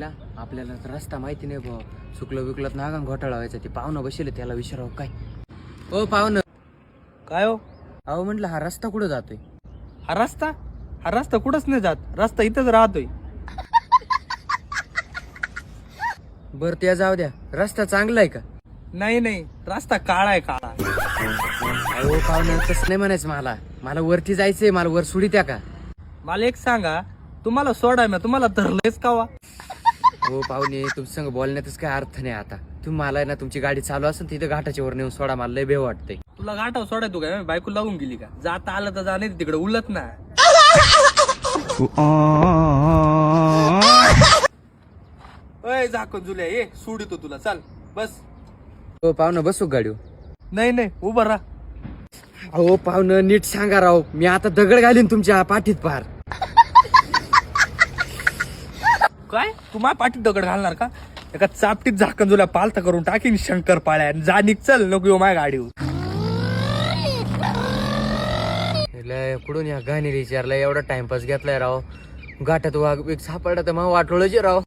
आयला आपल्याला तर रस्ता माहिती नाही भाऊ. चुकलं विकलत ना का घोटाळा व्हायचा. ते पाहुणं बसले त्याला विचारावं काय. ओ पाहुणं, काय हो? अहो म्हटलं हा रस्ता कुठं जातोय? हा रस्ता कुठंच नाही जात. रस्ता इथंच राहतोय. बरं त्या जाऊ द्या, रस्ता चांगला आहे का? नाही, रस्ता काळा आहे, काळा. अहो पाहुणं तसं नाही म्हणायचं मला. मला वरती जायचंय, मला वर सोडी त्या का? मला एक सांगा, तुम्हाला सोडाय ना तुम्हाला धरलंयच का वा? हो पाहुणे, तुमच्या संग बोलण्यातच काय अर्थ नाही आता. तुम्ही मला ना तुमची गाडी चालू असेल तिथं घाटाच्या वर नेऊन सोडा, मला लय भेव वाटतंय. तुला गाठाव सोडाय तू काय बायको लागून गेली का? जाता आलं तर जा, नाही तिकडे उलट ना. अय झाकून जुल्या ये सोडितो तुला, चाल बस. हो पाहुणं बसू का गाडीवर? नाही उभं राहा. अहो पाहुणं नीट सांगा राव, मी आता दगड घालीन तुमच्या पाठीत पार. काय तू माझ्या पाठीत दगड घालणार का? एका चापटीत झाकण जुल्या पालथा करून टाकीन शंकर पाळ्या. जा निघ, चल, नको येऊ माझ्या गाडीवर. कुठून या गाणी विचारला एवढा टाइमपास घेतलाय राव. घाटात वाघ एक सापडला तर मग वाटोळच राव.